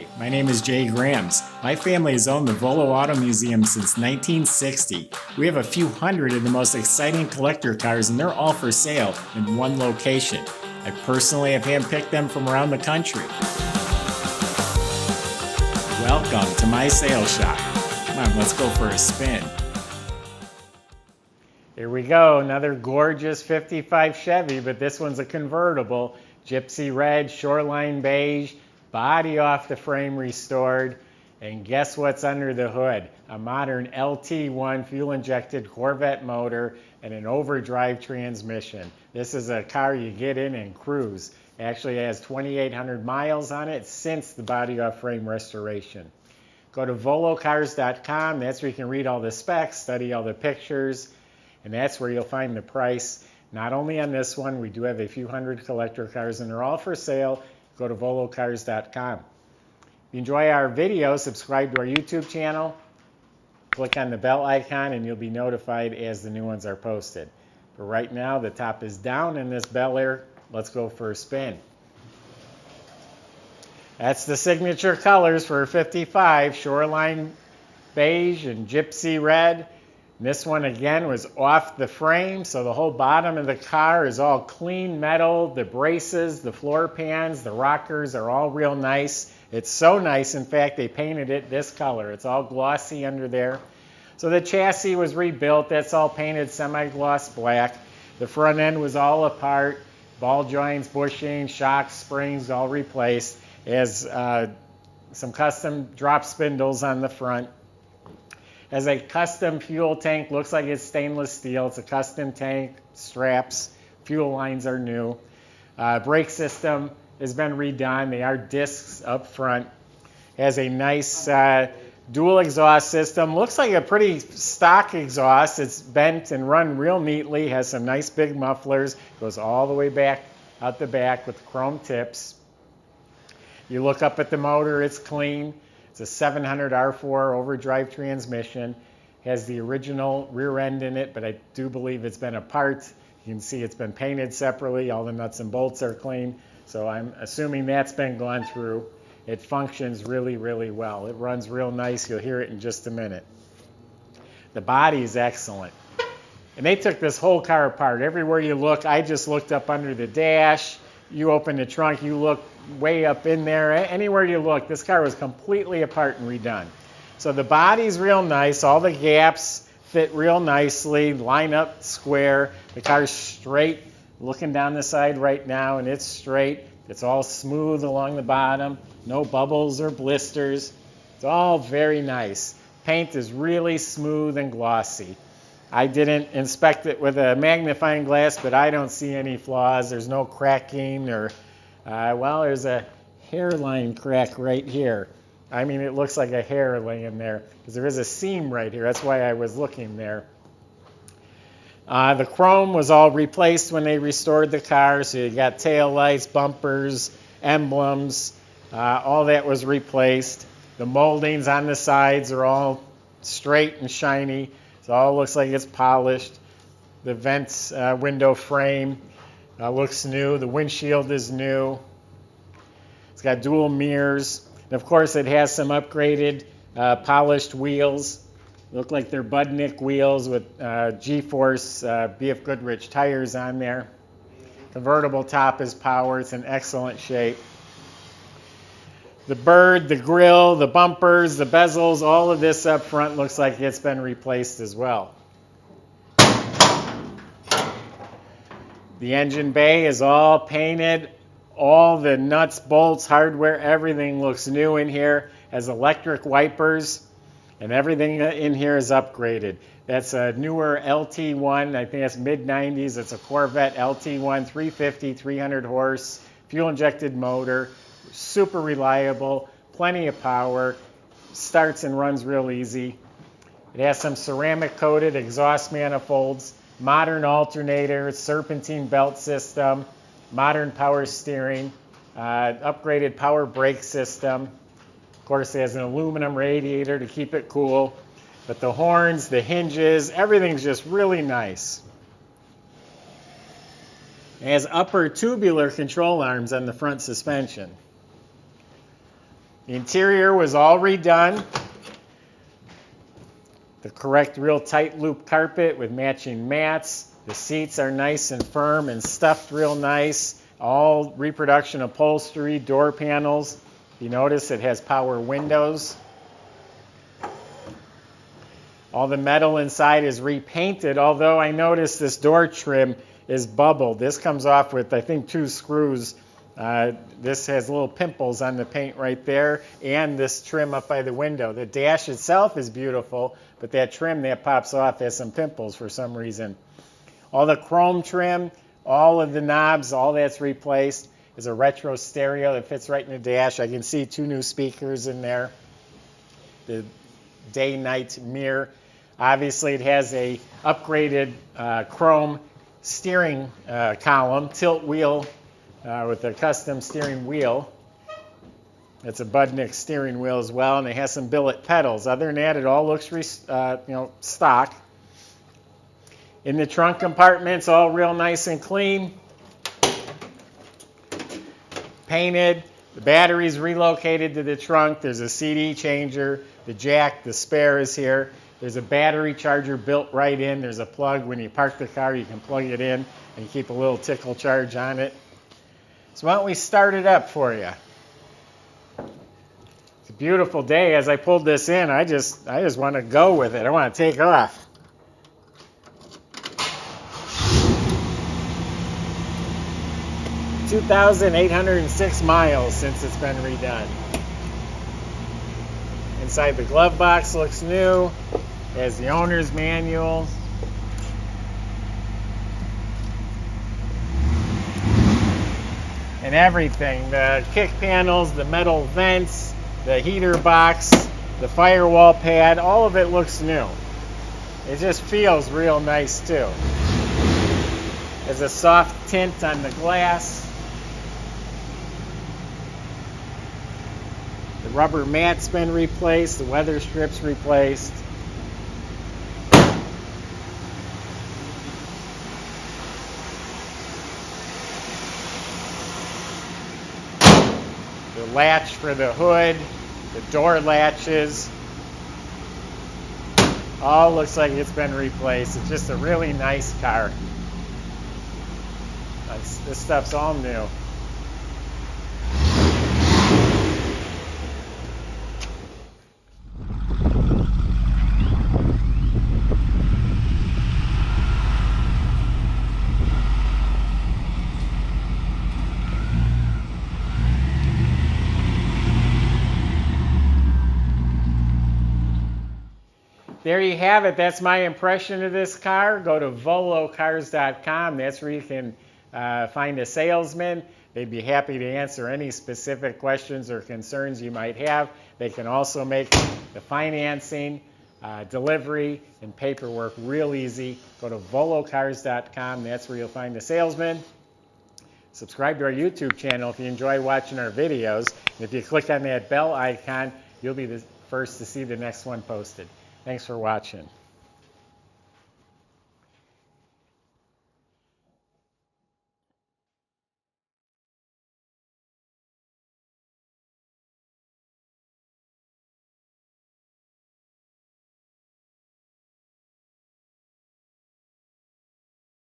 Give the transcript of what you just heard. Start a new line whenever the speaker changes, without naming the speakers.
Hi, my name is Jay Grams. My family has owned the Volo Auto Museum since 1960. We have a few hundred of the most exciting collector cars and they're all for sale in one location. I personally have handpicked them from around the country. Welcome to my sales shop. Come on, let's go for a spin. Here we go, another gorgeous 55 Chevy, but this one's a convertible. Gypsy red, Shoreline beige, body off the frame restored, and guess what's under the hood? A modern LT1 fuel-injected Corvette motor and an overdrive transmission. This is a car you get in and cruise. It actually has 2,800 miles on it since the body off frame restoration. Go to volocars.com, that's where you can read all the specs, study all the pictures, and that's where you'll find the price. Not only on this one, we do have a few hundred collector cars and they're all for sale. Go to volocars.com. If you enjoy our video, subscribe to our YouTube channel, click on the bell icon, and you'll be notified as the new ones are posted. But right now, the top is down in this Bel Air. Let's go for a spin. That's the signature colors for 55, Shoreline beige and Gypsy red. This one again was off the frame, so the whole bottom of the car is all clean metal. The braces, the floor pans, the rockers are all real nice. It's so nice, in fact, they painted it this color. It's all glossy under there. So the chassis was rebuilt. That's all painted semi-gloss black. The front end was all apart. Ball joints, bushing, shocks, springs, all replaced. It has some custom drop spindles on the front. Has a custom fuel tank, looks like it's stainless steel. It's a custom tank, straps, fuel lines are new. Brake system has been redone. They are discs up front. Has a nice dual exhaust system. Looks like a pretty stock exhaust. It's bent and run real neatly. Has some nice big mufflers. Goes all the way back out the back with chrome tips. You look up at the motor, it's clean. It's a 700 R4 overdrive transmission. Has the original rear end in it, but I do believe it's been apart. You can see it's been painted separately. All the nuts and bolts are clean. So I'm assuming that's been gone through. It functions really, really well. It runs real nice. You'll hear it in just a minute. The body is excellent. And they took this whole car apart. Everywhere you look, I just looked up under the dash. You open the trunk, you look way up in there. Anywhere you look, this car was completely apart and redone. So the body's real nice. All the gaps fit real nicely, line up square. The car's straight. Looking down the side right now, and it's straight. It's all smooth along the bottom. No bubbles or blisters. It's all very nice. Paint is really smooth and glossy. I didn't inspect it with a magnifying glass, but I don't see any flaws. There's no cracking or, well, there's a hairline crack right here. I mean, it looks like a hair laying there because there is a seam right here. That's why I was looking there. The chrome was all replaced when they restored the car. So you got tail lights, bumpers, emblems, all that was replaced. The moldings on the sides are all straight and shiny. So it all looks like it's polished. The vents window frame looks new. The windshield is new. It's got dual mirrors. And of course, it has some upgraded polished wheels. Look like they're Budnik wheels with G-Force BFGoodrich tires on there. Convertible top is power. It's in excellent shape. The bird, the grill, the bumpers, the bezels, all of this up front looks like it's been replaced as well. The engine bay is all painted. All the nuts, bolts, hardware, everything looks new in here. Has electric wipers, and everything in here is upgraded. That's a newer LT1. I think that's mid-90s. It's a Corvette LT1, 350, 300 horse, fuel-injected motor. Super reliable, plenty of power, starts and runs real easy. It has some ceramic coated exhaust manifolds, modern alternator, serpentine belt system, modern power steering, upgraded power brake system. Of course, it has an aluminum radiator to keep it cool, but the horns, the hinges, everything's just really nice. It has upper tubular control arms on the front suspension. The interior was all redone. The correct real tight loop carpet with matching mats. The seats are nice and firm and stuffed real nice. All reproduction upholstery, door panels. You notice it has power windows. All the metal inside is repainted, although I noticed this door trim is bubbled. This comes off with, I think, 2 screws. This has little pimples on the paint right there, and this trim up by the window. The dash itself is beautiful, but that trim that pops off has some pimples for some reason. All the chrome trim, all of the knobs, all that's replaced. There's a retro stereo that fits right in the dash. I can see 2 new speakers in there. The day-night mirror. Obviously, it has a upgraded chrome steering column, tilt wheel with a custom steering wheel. It's a Budnik steering wheel as well, and it has some billet pedals. Other than that, it all looks stock. In the trunk compartment, it's all real nice and clean. Painted. The battery's relocated to the trunk. There's a CD changer. The jack, the spare is here. There's a battery charger built right in. There's a plug. When you park the car, you can plug it in and keep a little tickle charge on it. So why don't we start it up for you? It's a beautiful day. As I pulled this in, I just want to go with it. I want to take off. $2,806 miles since it's been redone. Inside the glove box looks new. It has the owner's manual. And everything. The kick panels, the metal vents, the heater box, the firewall pad, all of it looks new. It just feels real nice too. There's a soft tint on the glass. The rubber mat's been replaced, the weather strips replaced. The latch for the hood, the door latches. All looks like it's been replaced. It's just a really nice car. This stuff's all new. There you have it. That's my impression of this car. Go to volocars.com. That's where you can find a salesman. They'd be happy to answer any specific questions or concerns you might have. They can also make the financing, delivery, and paperwork real easy. Go to volocars.com. That's where you'll find a salesman. Subscribe to our YouTube channel if you enjoy watching our videos. And if you click on that bell icon, you'll be the first to see the next one posted. Thanks for watching.